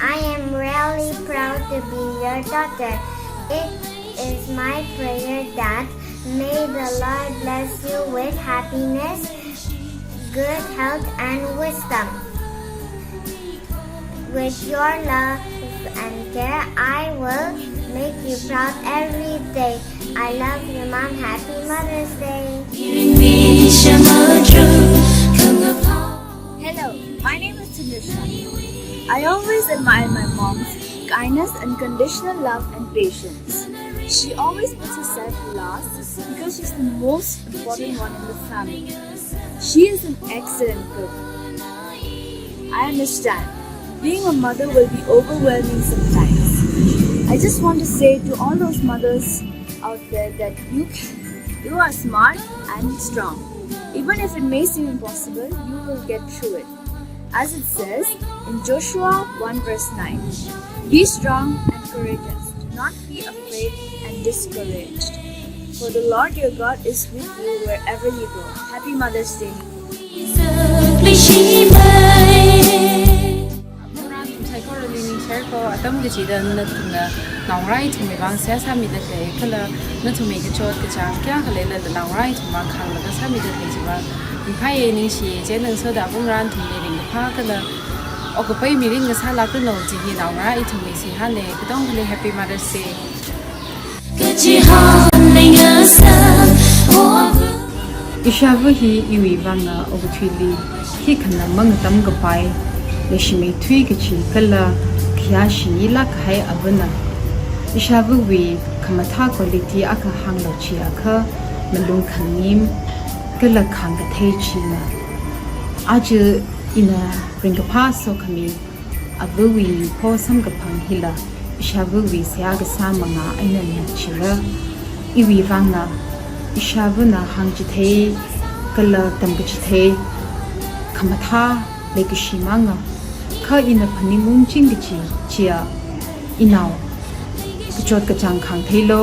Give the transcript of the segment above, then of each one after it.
I am really proud to be your daughter. It is my prayer that may the Lord bless you with happiness, good health, and wisdom. With your love and care, I will make you proud every day. I love you, Mom. Happy Mother's Day. Hello, my name is Tanisha. I always admire my mom's kindness, unconditional love, and patience. She always puts herself last because she's the most important one in the family. She is an excellent cook. I understand. Being a mother will be overwhelming sometimes. I just want to say to all those mothers out there that you are smart and strong. Even if it may seem impossible, you will get through it. As it says in Joshua 1 verse 9, be strong and courageous. Do not be afraid and discouraged. For the Lord your God is with you wherever you go. Happy Mother's Day. Atam ke chida na tuna nangrai thumi bang sia sami da ke kala na thumi ke chot ke chang kya khale la nangrai thuma khang la sami da ke jiba phai ning si je nang so da bung ran thumi ring pha kala o ko pai mi ring sa la ku no ji hi nangrai thumi si ha le ke dong le happy mother's day ishavu hi iwi banga o ko thili hi khana mang tam ga pai le shimi thui ke chi kala Yashi la kai abuna ishavu wi kamatha quality aka hanglo chi aka malung khangim kala khanga thei chi na aju ina ring pa so khami abu wi po sam ga phang hila ishavu wi sia ga samanga aina na chira iwi wanga ishavu na hang chi thei kala tam ga chi thei kamatha le ki shimanga kha ina phani mung ching gi chia inao kuchot ka chang khang thailo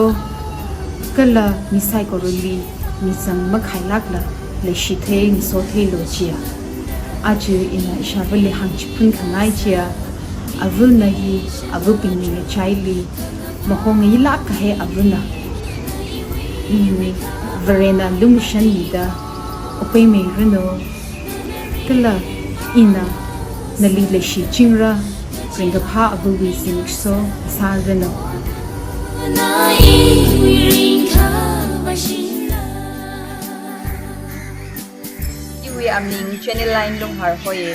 kala mi sai ko ri mi sang ma khai lak la le shi the ni so thailo chia aju ina shavali hang chi phun khanai chia avu na hi avu pin ni chai li ma hong yi la ka he avu na ni verena lung shan ni da opai me reno kala ina Nali le shi chingra bring up ha abu wi sing so sa reno iwi amning channel line lung har hoye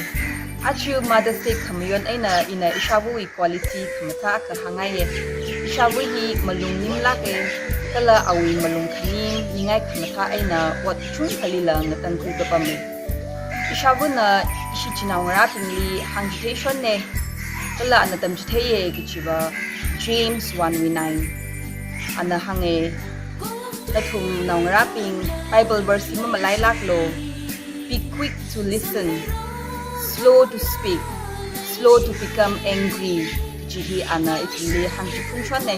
achu mother's day khamyon aina ina ishabu quality khamtha ka hangai ye ishabu hi malung nim la ke kala awi malung khani ningai khamtha aina wat chun khalila ngatan ku ka pam ishabu na ishi chinawra pingli hangjitation ne kala anatam chitheye kichiba James 1:9 ana hange tathum nawra ping Bible verse ma malai lak lo be quick to listen slow to speak slow to become angry jihi ana itli hangji function ne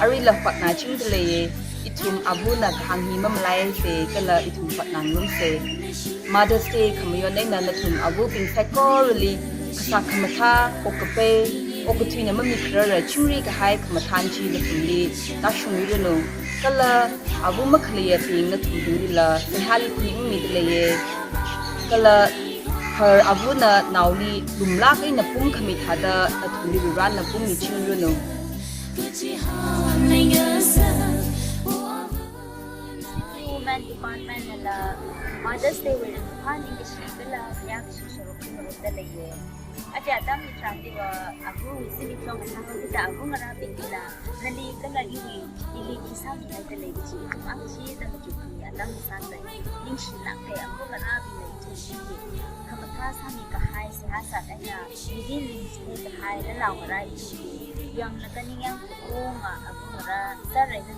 ari la patna chingdle itum abuna hanghi ma malai se kala itum patna ngum se Mother's Day kamayon ay nanatum abu ping psychorally kasa kamatha okape okutwina mamikra churi ka hai kamathan chi na tumli ta shungi reno kala abu makhliya ping na tumduri la sehali ping mi dleye kala her abu na nauli lumla kai na pum khamitha da tumli ran na pum mi ching reno Women department nila Mother's Day will finding the shibla yak shishoro dalaye aja dam trandi wa agu isini tong na kita agu ngara pingila nali kala iwi ili isa ki na dalaye chi ang chi da juki adam sa sai ning shina ke agu ngara bi na chi kamatha sami ka hai se hasa kanya within ning ka hai da law ngara yang na kaniyang ko nga agu ngara sarai na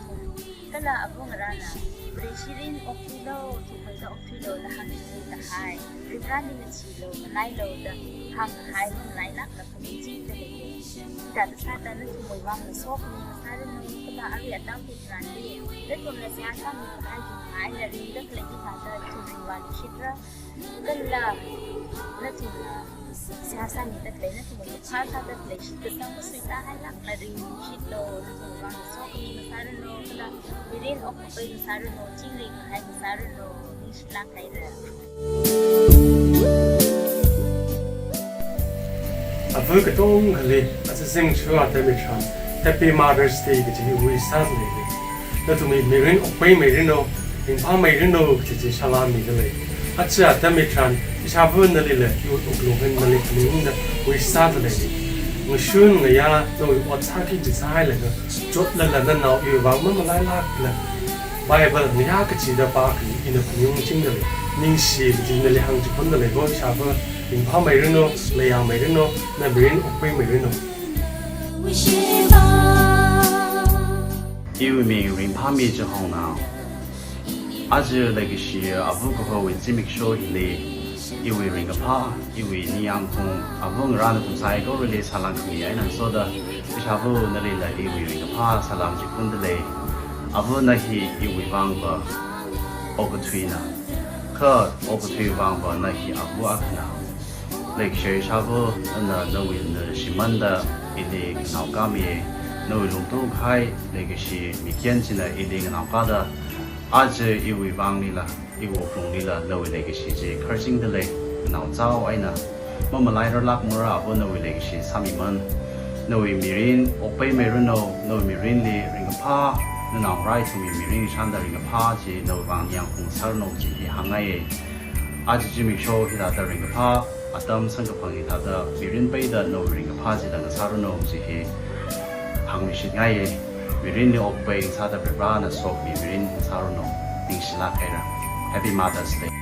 kala agu ngara na Preshirin okilo tukada okilo lahang na hai ribrani na chilo manay lo da hang hai manay nak na pamiji da lege kita sa ta na tumoy wang na sok ni masari na kala ari atang pitrani तुमने सियासा में पता है कि आई रिंदक लगी था तुम वाली शिद्रा कल्ला न तुमने सियासा में तक लेना तुमने फार था तक ले शिद्र संग सुइता है ना रिंग शिद्रो न तुम वाली सोकी मसारे नो कला विरेन ओपे मसारे नो चिंगरी है मसारे नो निशला खाइरा अबू के तोंग हले असे सिंग छुआ तमे छान हैप्पी मदर्स डे के जी वी साथ ले न तुम्हें मेरिन ओपे मेरिनो इन पा मेरिनो के जी सलाम मी ले अच्छा तमे छान इशाबु न ले यू ओक्लोगन मले निंग द वी साथ ले म शुन न या तो वो छाकी जी साइ ले जोत ल ल न नाउ यू वांग म लाई लाक ल बाइबल नि या के जी द पा की इन द न्यूंग चिंग ले निंग सी जी न ले हंग जी पन ले गो इशाबु इन पा मेरिनो ले या मेरिनो न मेरिन ओपे मेरिनो因为没有人怕没之后呢，阿是那个是阿不过后为这么说一类，因为人个怕，因为你养空阿不让的东西个人类撒浪可以，能说的，为啥不那里来因为人个怕撒浪就困的嘞，阿不那些因为忘不，我不推呢，可我不推忘不那些阿不阿可能，那个是啥不那为那西门的一类老干面。nơi lùng tu khai lấy cái gì mi kiên chỉ là ý định nào cả đó, à chứ yêu quý vang đi là yêu phụng đi là nơi lấy cái gì chỉ khởi sinh được lấy nào cháu ai nè, mà lại rồi lạc mua ra bên nơi lấy cái gì sami man, nơi mirin, opai merino, nơi mirin đi ring pa, nơi nào right thì mirin sang đó ring pa chỉ nơi vang yang phụng sao nó chỉ hàng ngày, à chứ chỉ mi show thì là ring pa, à tâm sang cái phong thì là mirin bay đó nơi ring pa chỉ là sao nó chỉ hàng mi shit ngay mirin ni opay sa da bra na sok mirin sa ro no ning sila kaira happy mother's day